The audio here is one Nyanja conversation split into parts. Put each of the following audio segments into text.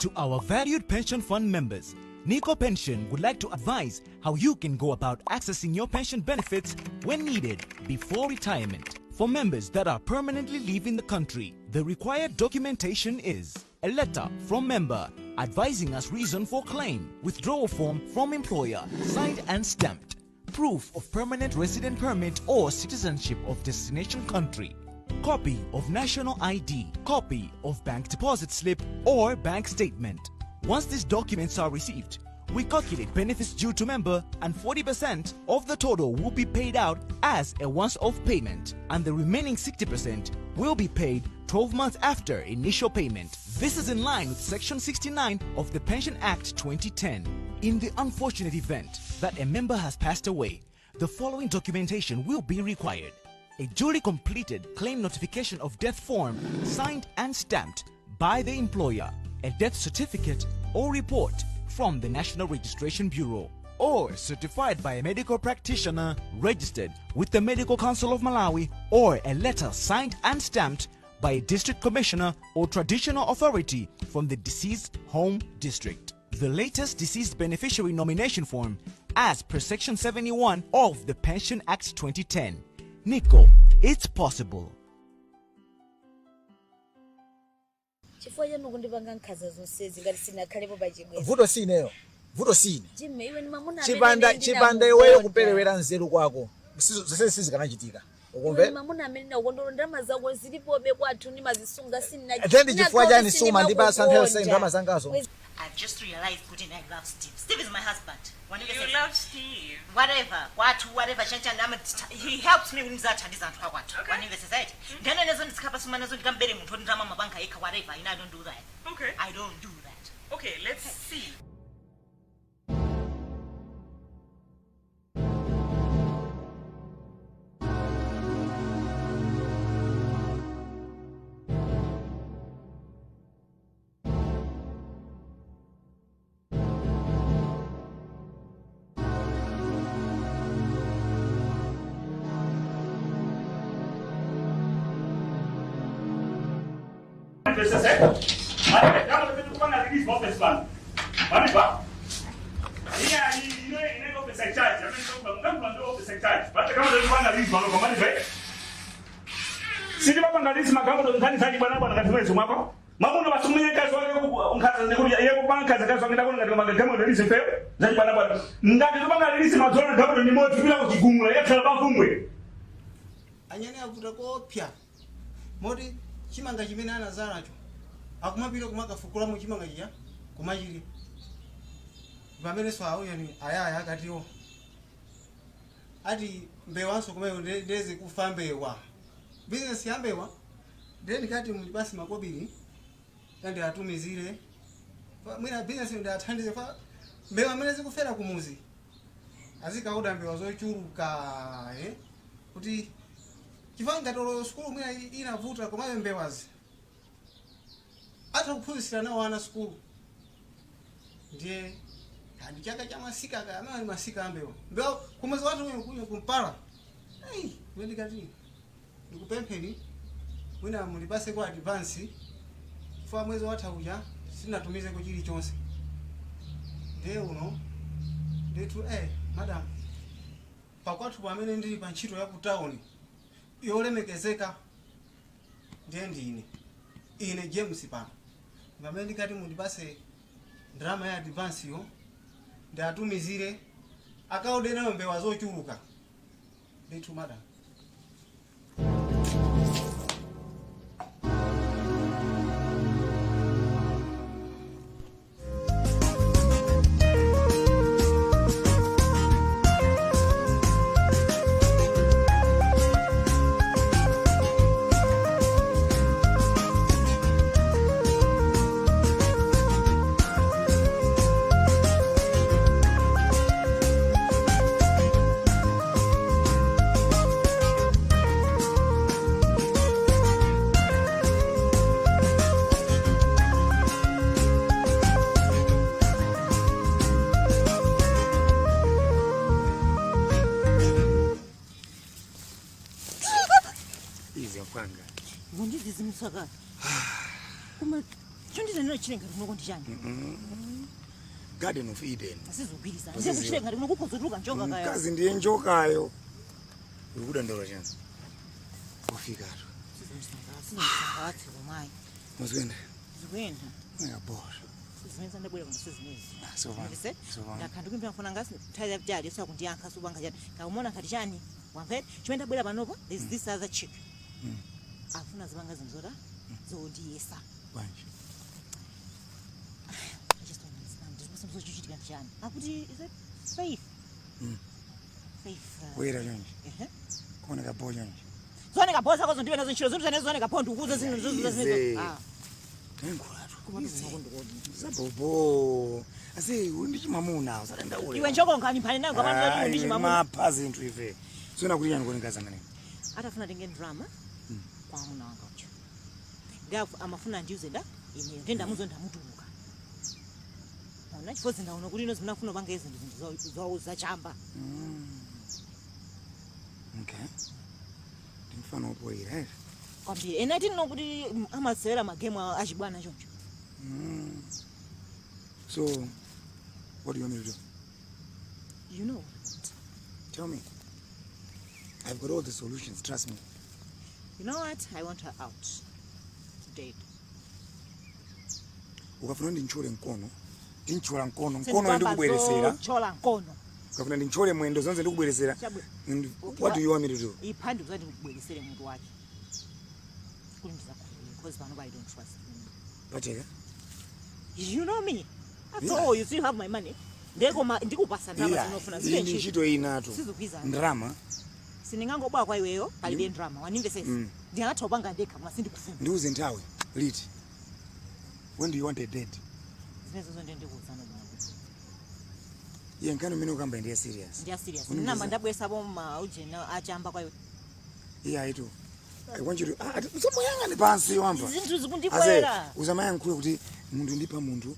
To our valued pension fund members, Nico Pension would like to advise how you can go about accessing your pension benefits when needed before retirement. For members that are permanently leaving the country, the required documentation is a letter from member advising us reason for claim, withdrawal form from employer, signed and stamped, proof of permanent resident permit or citizenship of destination country, copy of national ID, copy of bank deposit slip or bank statement. Once these documents are received, we calculate benefits due to member, and 40% of the total will be paid out as a once-off payment, and the remaining 60% will be paid 12 months after initial payment. This is in line with Section 69 of the Pension Act 2010. In the unfortunate event that a member has passed away, the following documentation will be required: a duly completed claim notification of death form signed and stamped by the employer, a death certificate or report from the National Registration Bureau, or certified by a medical practitioner registered with the Medical Council of Malawi, or a letter signed and stamped by a district commissioner or traditional authority from the deceased home district. The latest deceased beneficiary nomination form as per Section 71 of the Pension Act 2010. Nico, it's possible. Vuto sineyo. Vuto sine. Chipanda iweyo kupelewera nzeru kwako. Sisi kanachitika. Ukumve? Atendi chifukwa chani suma ndibasa nthawi senga ndalama zangazo. I've just realized good and I love Steve. Steve is my husband. You love Steve? Whatever. Whatever. He helps me with that. Okay. When you say it. Then I don't do that. Okay. I don't do that. Okay, let's see. Chimanga chimene anazalacho akumapita kumakafukula mu chimanga chiya kumachiri pamene swawo yani ayaya akatiwo ati mbewanso kumeyo ndeze kufa mbewa business ya mbewa then kati mulibasi makobiri kandi atumizire mwina business ndathandize fa mbewa amene zikufera kumuzi azikauda mbewa zochuluka kuti chifanga tolo skulu mwina inavuta komabe mbewazi ata kuphunzitsira nawo ana skulu ndiye kandi chaka cha masika kama masika ambewa mbewa kumwezi watu kunya kumpala wendi kati ndikupempheni mwina mulipase kwa advance kwa mwezi watha kuja sinatumize ku chili chonse ndiye uno ndetu madam pakwathu pamene ndili pa ntchito ya ku town yolemekezeka ndiye ndine ine James pano pamene ndikati mundipase drama ya advance yo ndatumizire akaudena mbewa zochuluka ndetu madam. chondiza nino chilenga kunoko ndichani Garden of Eden. asizogwiriza nje kuchilenga kuno kukhozotuluka njoka kaya Mkazi ndiye njokayo. Ukuda ndoro chance. Ufika tu. sizondisangalatsi komayi Muzwenda. zikwenda Ngiyabona. zimenza ndabwera kumusizimezi Sovana. ndise ndakhandu kumpha mfuna ngasi thayi yapjali so kundiyankha subanga chani kaumona ngati chani wamve chimene ndabwera panopo there's this other chick afuna zibanga zimzora zondiyesa Banje. I just don't understand. This was chichitika chani akuti is it faith faith Wera chonje. Kuoneka bo chonje. zone kabhoza kozo ndiwe nazo nchilo zonse zone kaphondo ukuze zino Tenkhulatu. kuma kuzokondikodi Zabobo. Ase undichimamuna usatenda ule. iwe njoko ngani phane nayo ngabantu kuti ndichimamuna mapha zinthu ife. Sona kuti yani kuoneka ngane. atafuna tenge drama kwa muna wanga ucho ngafu amafuna ndiuze nda ine ndenda muzo ndamutuluka ona chifozi ndaona kuti ino zimunafuna panga izinto zawo zachamba Okay. Ndimfana upoira eh. kwambiri ena tino kuti amasewera magemu achibwana choncho So what do you want me to do? you know Tell me. I've got all the solutions, trust me. you know what I want her out today Ukafuna ndinchole mkono. Ndinchola mkono ndikubweresera. chola mkono Ukafuna ndinchole mwendo zonse ndikubweresera. What do you want me to do? iphandi uzati ngikubweresere muntu wake kulindiza because nobody don't trust me Pacheka? you know me after all you still have my money ndikupasa ndama zinofuna zile nchito inatu. sizukwiza Ndrama. siningangobwa kwa iweyo palibe drama wanimve sesi ndingatopanga ndekha masindikufuna Ndiuze Nthawi. Liti. When do you want a date? zinezo zonde ndikuza no baba Ye nkano mino kamba ndiye serious. ndiya serious namba ndabwesa bomma ujena achamba kwa iwe Yeah, ito. I want you to usamuyangane pansi wamba. zinthu zikundibwera Uzamaya nkule kuti mundu ndipa mundu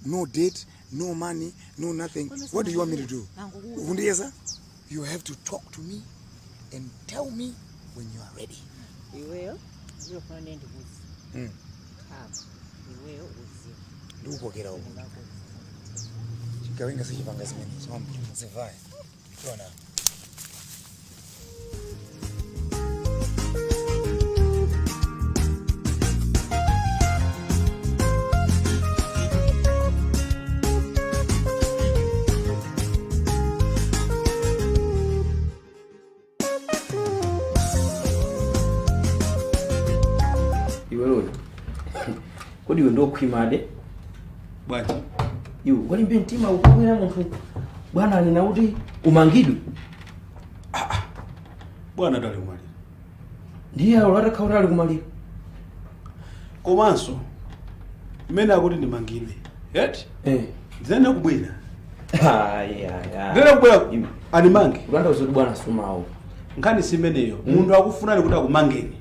no date, no money, no nothing. What do you want me to do? Ukundiyesa? You have to talk to me and tell me when you are ready. iweyo ndiyofuna ndikuza iweyo uzi Ndikupokera uko. Chikawenga sichipanga zimene. Somba. Zivaya. Tuona. Kodi iwe ndokhwimade bwaji iwe walimbe mtima ukubwera munthu bwana anena kuti umangidwe bwana dali mwali ndiye atakhautali kumalira komanso imene akuti ndimangidwe yeti ndinene kubwera ndinene kubwera animange kulanda uzoti bwana sumawo nkhani simeneyo munthu akufunani kuti akumangeni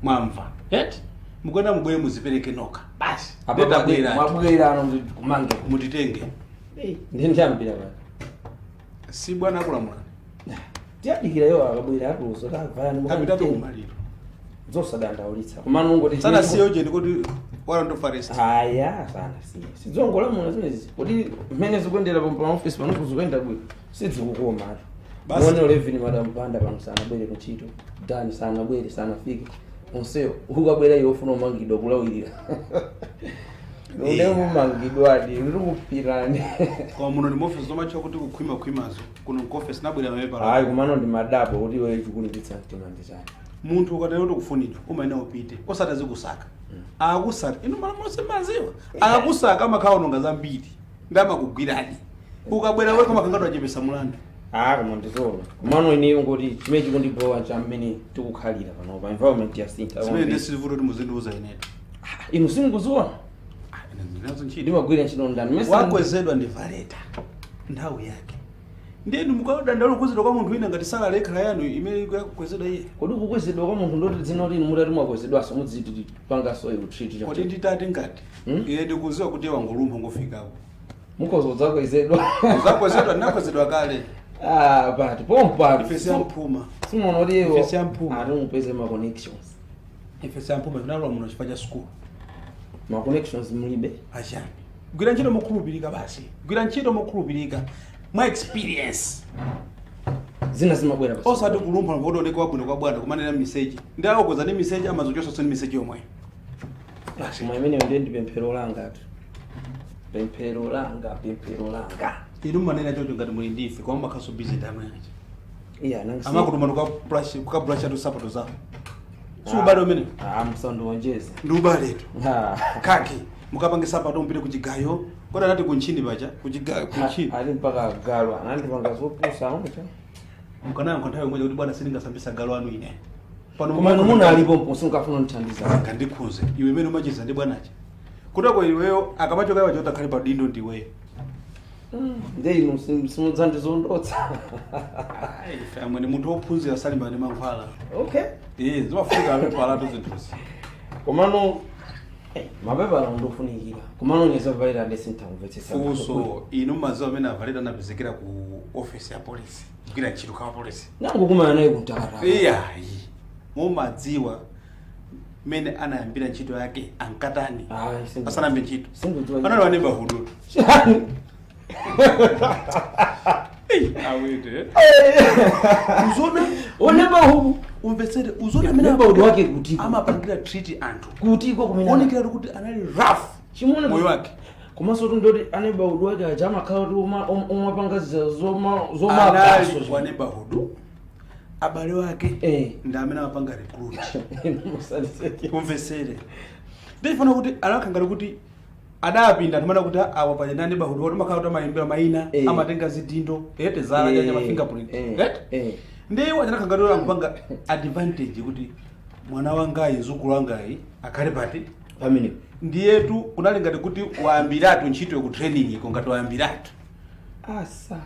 mwamva yeti mukwenda mubwere muzipereke noka basi mwabwera ano kumange mutitenge ndiyambira bwana si bwana akulamulani tiyadikirayo akabwera atuzo takavayani kapitatu kumaliro zosadandaulitsa kumano ngoti sana siyo jeni kuti wala ndo forest aya sana sidzongola muno zinezi kuti mmene zikuendera pa office pano kuzoenda bwino sidzikukoma atu muone 11 madam panda pano sana bwere kuchito dani sana bwere sana fike onse ukabwera iyo ufuna umangidwa kulawirira Ndio mangidwadi ndikupirani kwa muno ni office zomacho kuti kukhwimazo kuno office nabwera mapepa hayi kumano ndi madabo kuti wewe chikulitsa mtima ndizani muntu ukatero kufunidwa umaina upite osatazi kusaka akusaka ino mara mose maziwa akusaka makhawo nonga zambiri ndama kugwirani ukabwera wewe kama kangadwa chepesa mulanda kama ndizolo kumano iniyo ngoti chimene chikundibowa cha mmene tikukhalira pano pa environment ya Sintha zimene ndisivuto kuti muzinduza inetu inu singuzuwa ndimagwira ntchito ndani wakwezedwa ndi valeta nthawi yake ndiyeni mukadandalo kwezedwa kwa munthu wina ngati sala lekhala yanu imene yakwezedwa iye kodi kukwezedwa kwa munthu ndoti dzina kuti inu mutati mwakwezedwaso mudziti pangaso ilu treat kodi nditati ngati iye ndikuziwa kuti wangolumpha ngofikako mukhozo udzakwezedwa udzakwezedwa ndinakwezedwa kale but pompa ifesi yampuma simono kuti iwo ifesi yampuma ati mupeze ma connections ifesi yampuma inalwa muno chifukwa cha school ma connections mulibe achani gwira ntchito mokhulupirika basi gwira ntchito mokhulupirika mwa experience zina zimabwera basi osati kulumphana ngokuti oneke wabwino kwa bwana kumanena message ndi aokoza ndi message amazochosa soni message yomwe basi mwa imene ndiye ndipemphero langa tu pemphero langa inu manena chocho ngati muli ndife kwa makhaso busy ndamwe acha iya nangisi amakutuma kuka brush atu sapato zako subale umene msando wonjeza ndi ubale tu ha kaki mukapange sapato mpite kuchigayo kodi anati kunchini pacha kuchigayo kunchini ali mpaka galwa anandipanga zopusa amucha mukanayo nthawi imodzi kuti bwana siningasambisa galo anu ine pano koma muna alipo mposi mukafuna nthandiza ngandikhuze iwe imene umacheza ndi bwanachi kutako iweyo akamachoka iwe chota khali pa dindo ndiweyo nde ino simudzandizondotsa amwe ni munthu wophunzira salimba ndi mankhwala okay zimafika amepalatu zinthuzi komano mapepala ndofunikira komano nyezavalira ndesintamvetsetsa funso inu maziwa amene avalira anapezekera ku office ya polisi kugwira ntchito kama polisi nangu kumana naye kutakataka iyayi mumadziwa mene anayambira ntchito yake ankatani asanambe ntchito anali wa neighborhood awete uzona oneba hu umvetsere uzona mene neighborhood wake kutiko amapangira treat anthu kutiko kumene onekera kuti anali rough chimone moyo wake komanso ndoti aneba udwake aja amakhala kuti umapangaziza zoma anali wa neighborhood abale wake ndi amene amapanga recruit kumvesere ndifuna kuti anakhangala kuti adapinda nthumana kuti awa pali nani bahulu kuti makhala kuti amayembera mayina amatenga zidindo ete zala ya ma fingerprint ndi iwo anakhangala kuti ampanga advantage kuti mwana wangayi zukulu wangayi akhale pati pamene ndiyetu kunali ngati kuti waambiratu ntchito yoku training iko ngati waambiratu asa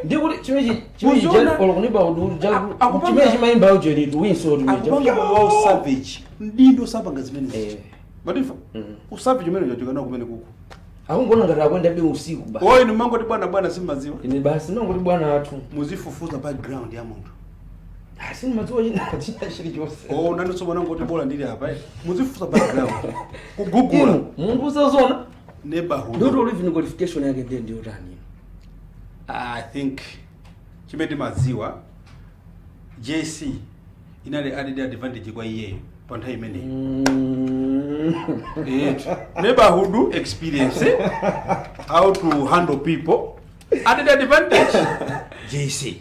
ndikuti chimechi olo kuniba udu jagu chimechi mayimba ujeni tu winso tu akupanga wa savage ndindo sapanga zimene madifa usavage umene unajogana kumene kuko akungona ngati akwenda be usiku ba oyi ni mango ti bwana simaziwa ine basi nongo ti bwana athu muzifufuza background ya munthu asini maziwa china chili chose nani sobona ngoti bola ndili apa muzifufuza background ku Google mundu usazona neighborhood ndoto living qualification yake ndio tani I think chimeti maziwa JC inali added advantage kwa iye pa nthawi imeneyi neighborhood experience how to handle people added advantage JC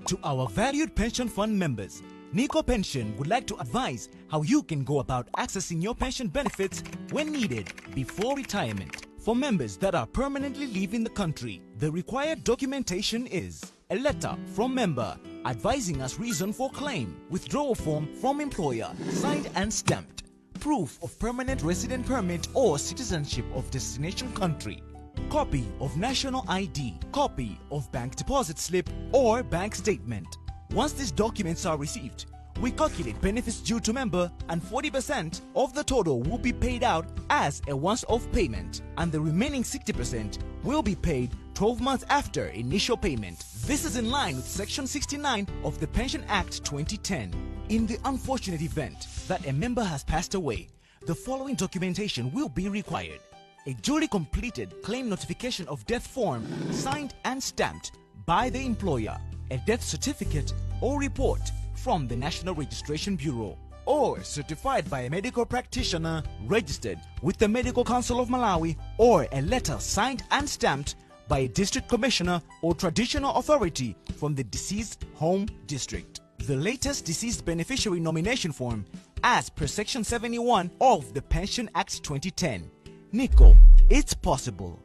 To our valued pension fund members, Nico Pension would like to advise how you can go about accessing your pension benefits when needed before retirement. For members that are permanently leaving the country, the required documentation is a letter from member advising us reason for claim, withdrawal form from employer, signed and stamped, proof of permanent resident permit or citizenship of destination country, copy of national ID, copy of bank deposit slip or bank statement. Once these documents are received, we calculate benefits due to member and 40% of the total will be paid out as a once-off payment, and the remaining 60% will be paid 12 months after initial payment. This is in line with Section 69 of the Pension Act 2010. In the unfortunate event that a member has passed away, the following documentation will be required: a duly completed claim notification of death form signed and stamped by the employer, a death certificate or report from the National Registration Bureau, or certified by a medical practitioner registered with the Medical Council of Malawi, or a letter signed and stamped by a district commissioner or traditional authority from the deceased home district. The latest deceased beneficiary nomination form as per Section 71 of the Pension Act 2010. Nico, it's possible.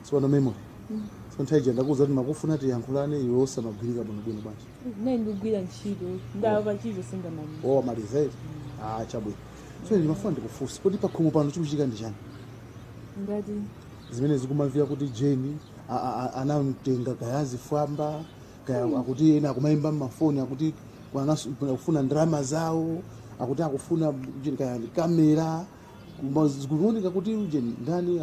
Swana memo. Sontaje ndakuza kuti makufuna tiyankhulane iwe osamagwirika bwino bwanji. Nene ndikugwira ntchito ndava chizo singamaliza. Maliza eti. Chabwino. So ndimafuna ndikufunsa kuti pakhomo pano chikuchitika ndi chani? Ngati zimene zikumamvira kuti Jane anamtenga kayazi famba kaya akuti ena akumayimba mmafoni akuti kufuna ndalama zawo akuti akufuna ujeni kayani kamera kuoneka kuti ujeni ndani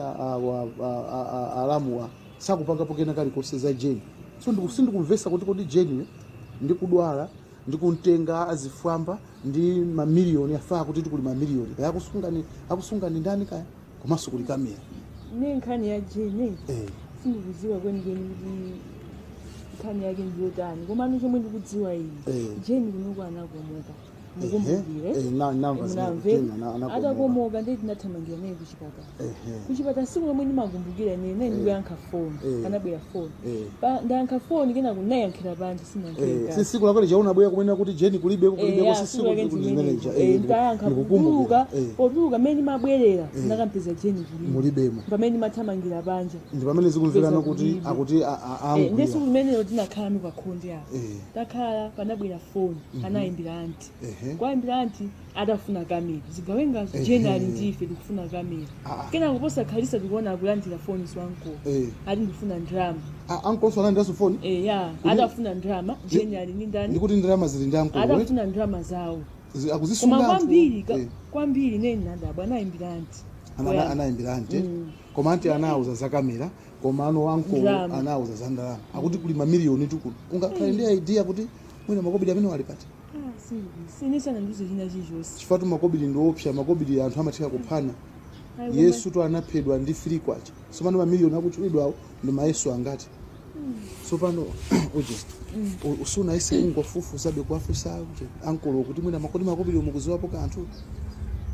alamuwa sakupanga pokena kali kose za jeni so ndikumvesa kuti kodi jeni ndikudwala ndikuntenga azifwamba ndi mamiliyoni afaa kuti tikuli mamiliyoni kaya akusungani ndani kaya komanso kuli kamera ne nkhani ya jeni sindikudziwa kwenikweni kuti nkhani yake ndiyotani komano chomwe ndikudziwa iyi jeni kunoku anakomoka mukumbukire atakomoka ndi tinathamangira naye kuchipata siku lomwe ndimakumbukira naye ndikuyankha foni anabwera foni ndayankha foni kena kunayankhira panja si siku lakwene chaunabwera kumene kuti jeni kulibeko ndayankha potuluka mmene ndimabwerera ndakampeza jeni mulibemo pamene ndimathamangira panja ndi pamene zikumverana kuti akuti ndi siku limenelo tinakhala pakhondi apo takhala panabwera foni anayimbira anti kwaimbira anti adafuna kamera zigawenga jeni ali ndife ndikufuna kamera kena kuposa khalisa tikuona akulandira foni swankolo ati ndifuna ndrama ankoso alandiranso foni adafuna ndrama jeni ali ndi ndani ndikuti ndrama zili ndi ankolo adafuna ndrama zawo akuzisunga kwambiri neni nadabwa anayimbira anti anayimbira anti koma anti anauza za kamera koma ano ankolo anauza za ndalama akuti kuli mamiliyoni tukulu ungakhale ndi idea kuti mwina makobidi amene walipati sinisana ndizo china chichonse chifatu makobidi ndiopsa makobidi anthu amatheka kuphana yesu to anaphedwa ndi free kwacha sopano mamiliyoni akuchulidwawo ndi mayesu angati sopano uje usuna ise ungofufuzabe kuafusa ankolo kuti mwina makobidi umukuziwapo kanthu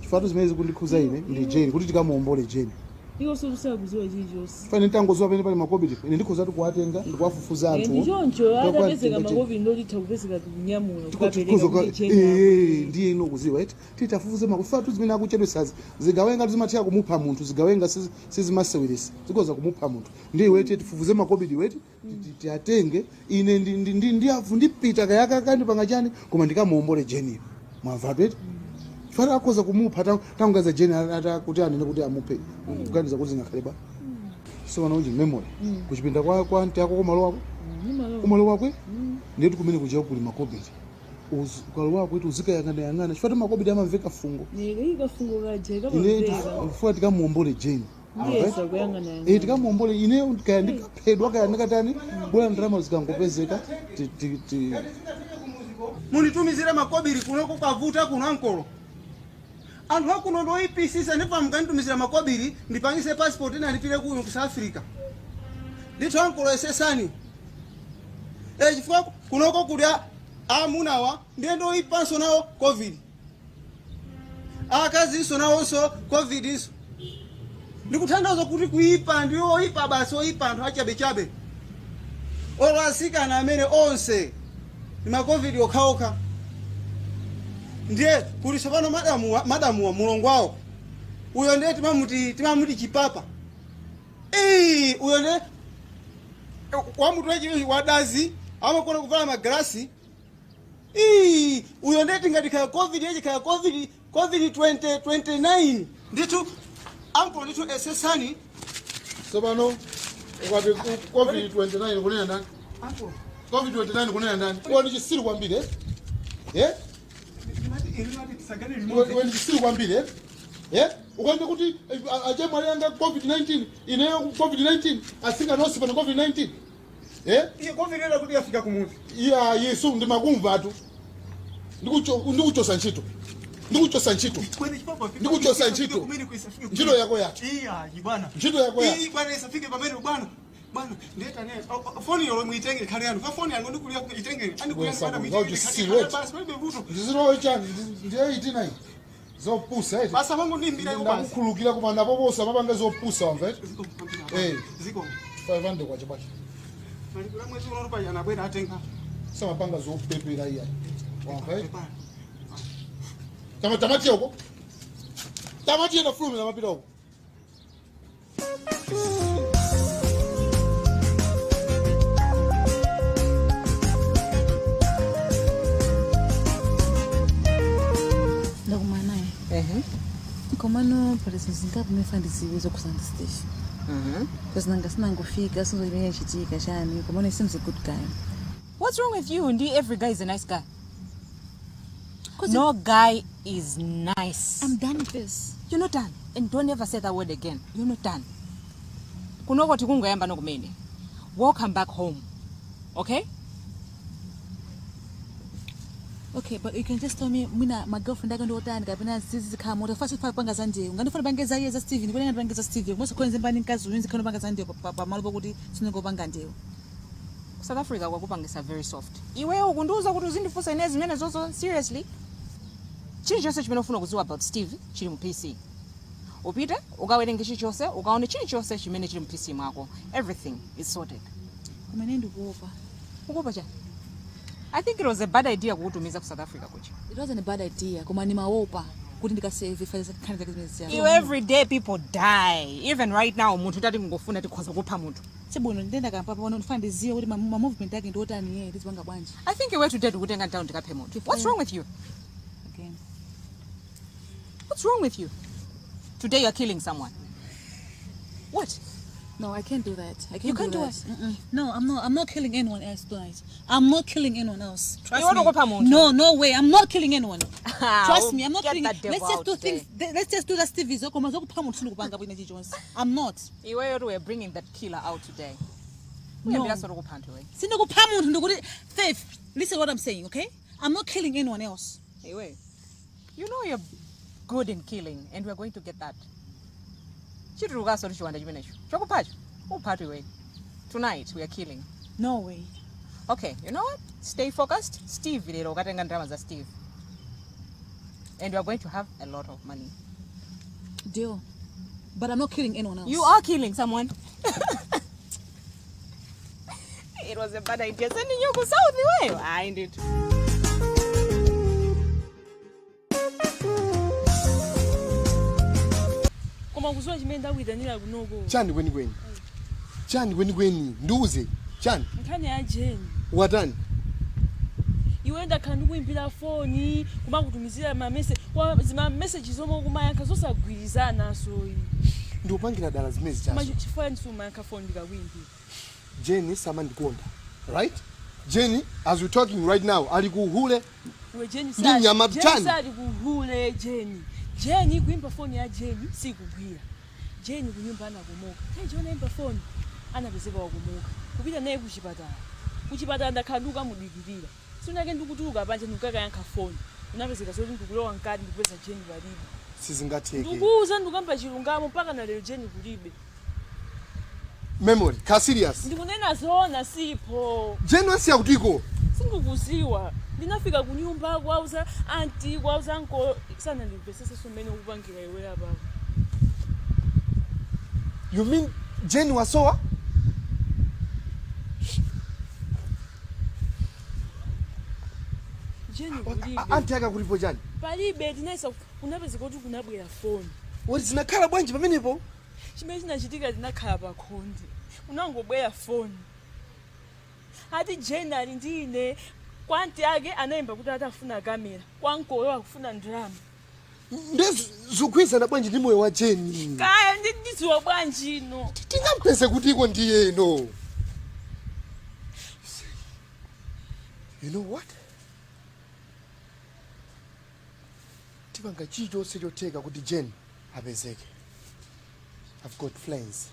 chifatu zimene zikundikhuza ine ndi jeni kuti tikamuombole jeni iwo sotusa kuziwa chichonse fane ntangoziwa pene pali makobidi ine ndikhoza kuwatenga ndikuwafufuza anthu ndichoncho atapezeka makobidi ndotitha kupezeka kunyamula ndiye ino kuziwa eti titafufuze makofatu zimene akuchedwesazi zigawenga zimatheka kumupha munthu zigawenga sizimasewelesa zikoza kumupha munthu ndiye weti tifufuze makobidi weti tiatenge ine ndiavu ndipita kayaka kandi pangachani koma ndikamuombole jeni mwamvatu eti fara akoza kumupha tangaza jeni kuti anene kuti amupe kuganiza kuti zingakhale so wana unji memory kuchipinda kwa anti yako kumalo wakwe ndiye kumene kuja kuli makobidi ukalo wako kuti uzikayang'ana chifatu makobidi amamveka fungo ufuna tikamuombole jeni tikamuombole ine kaya ndikaphedwa kaya ndikatani bwera ndalama zikangopezeka munitumizire makobidi kunoko kwavuta kuno ankolo anthu akuno ndoyipisisa ndipo mukanditumizira makobiri ndipangise passport ina ndipite kuno ku South Africa ndithu ankolo esesani chifukwa kunoko kuli amunawa ndiye ndoyipanso nawo covid akazinso nawonso covid iso ndikutanthauza kuti kuyipa ndiyo oyipa basi oyipa anthu achabechabe olo asikana amene onse ndi macovid okhaokha ndiye kuli sapano madamuwa mulongo wawo uyo ndiye timamuti chipapa uyo ndiye wamutu wechi wadazi amakona kuvala magrasi uyo ndiye tingati kaya covid yechi kaya covid 2029 nditu ampo nditu esesani sapano ukati covid 29 kunena ndani covid 29 kunena ndani uwani chisiri kwambiri when still kwambiri ukaenda kuti achemwali anga covid-19 ineyo covid-19 asinga nosi pana covid-19 iye covid era kuti yafika kumuzi yesu ndimakumva atu ndikuchosa ntchito ntchito yako yati ntchito yako yati bwana isafike pamene bwana ndeta ne phone yolo muitenge khali yanu ka phone yangu ndikulia kuitenge andikuya sana muitenge basi palibe vuto ndiziro chani ndiye itina zopusa eti basa vangu ndimbira yo basi ndakukhulukira kuma napo bosa mabanga zopusa wamva eti ziko 500 kwa chibachi malikula mwezi unono pa yana bwera atenga sama panga zopepera iya wamva eti tamati yoko tamati na frume na mapira yoko komano palezo zingapo mefandiziwe zokusanda station because nanga sinangofika sizoimenya chitika chani komano he seems a good guy. What's wrong with you? Every guy is a nice guy. No guy is nice. I'm done with this. You're not done. And don't ever say that word again. You're not done. Kunokoti kungoyamba nokumene. Welcome back home. Okay? Okay, but you can just tell me, my girlfriend doesn't know that I'm zizi kama utafasha kufanya panga zanje. Ungandifuna bangeza yeza Steve, ndikwenye bangeza Steve. Mose kwenze mbani nkazi uyenzi kana banga zanje pa malubo kuti sinengo banga ndeyo. South Africa kwakupangisa very soft. Iwe ukunduza kuti uzindifusa inezi zimene zozo seriously. Chili chose chimene ufuna kuziwa about Steve chili mu PC. Upite ukawerenge chilichonse ukaone chilichonse chimene chili mu PC mwako. Everything is sorted. Kumene ndikuopa. Ukuopa cha? I think it was a bad idea kutumiza ku South Africa kuchi. It wasn't a bad idea. Kuma ni maopa. Kuti ndikasave files kind of business. You every day people die. Even right now umuntu tati ngofuna tikhoza kupha muntu. Sibuno ndenda kampa pona ufande ziyo kuti ma movement yake ndotani yeye ndizibanga bwanje. I think you were today to kutenga down tikaphe muntu. What's wrong with you? Again. What's wrong with you? Today you're killing someone. What? No, I can't do that. I can't You can't do that. it. No, I'm not killing anyone else tonight. I'm not killing anyone else. Trust You me. want to go No, no way. I'm not killing anyone. Trust me, I'm not Get killing. that devil Let's just out do today. things. Let's just do that Stevie zoko mazoko pamu tunu kupanga bwina Jones. I'm not. We're bringing that killer out today. No. Sino kupamu ndukuti Faith. Listen what I'm saying, okay? I'm not killing anyone else. Anyway, you know you're good in killing, and we're going to get that. Tonight we are killing. No way. Okay, you know what? Stay focused. Steve, Steve. And we are going to have a lot of money. Deal. But I'm not killing anyone else. You are killing someone. It was a bad idea. Sending you to South way. I did. Chani kweni. Chani kweni. Nduze. Chani. Nkhani ya Jeni. Watani? Iwe ndakhala kuimbira phone kuma kutumizira ma messages zomwe kumayakha zosagwirizana so. Ndiopangira dala zimezi chaso. Chifukwa ndifuma yakha phone ndikawimbi. Jenny samandikonda. Right? Jenny, as we're talking right now, ali kuhule. We Jenny sadi kuhule Jenny. Jenny kuimba phone ya Jenny sikugwira. Jenny kunyumba anakomoka. Hey Jona imba phone anapezeka wakomoka. Kupita naye kuchipatala. Kuchipatala ndakhanduka mudikirira. Sunake ndikutuka panje ndikaka yankha phone. Unapezeka zoti ndikulowa nkati ndikupeza Jenny palibe. Sizingatheke. Ndikuza ndikamba chilungamo mpaka na lero Jenny kulibe. Memory, ka serious. Ndikunena zona sipo. Jenny wasiya kutiko. Sindikuziwa. Ndinafika kunyumba kwauza auntie kwauza uncle sana ndipesese somene ukupangira iwe apa. You mean Jenny wasowa? Jenny kulibe. Auntie yaka kulipo Jenny. Palibe ndinayisa unapezeka kuti kunabwera phone. Woti zinakhala bwanji pamenepo? Chimene chinachitika ndinakhala pa khonde. Unangobwera phone. Ati Jenny ali ndine kwanti yake anaimba kuti atafuna kamera. Kwankolo akufuna drama. Ndezugwiza na bwanji ndi moyo wa Jenny. Kaya ndidziwa bwanji no. Tingampese kuti iko ndiye no. You know what? Tipanga chicho sechoteka kuti Jenny apezeke. I've got plans.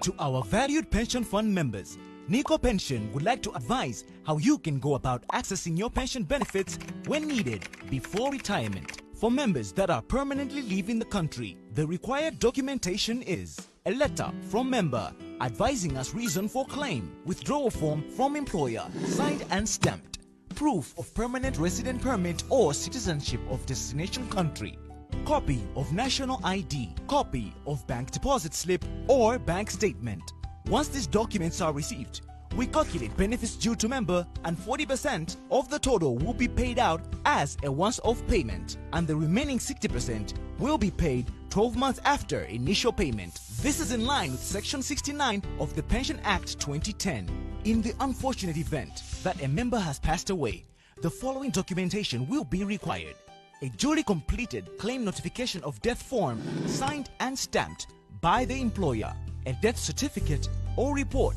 To our valued pension fund members, Nico Pension would like to advise how you can go about accessing your pension benefits when needed before retirement. For members that are permanently leaving the country, the required documentation is a letter from member advising us reason for claim, withdrawal form from employer, signed and stamped, proof of permanent resident permit or citizenship of destination country, copy of national ID, copy of bank deposit slip or bank statement. Once these documents are received, we calculate benefits due to member and 40% of the total will be paid out as a once-off payment, and the remaining 60% will be paid 12 months after initial payment. This is in line with Section 69 of the Pension Act 2010. In the unfortunate event that a member has passed away, the following documentation will be required: a duly completed claim notification of death form signed and stamped by the employer, a death certificate or report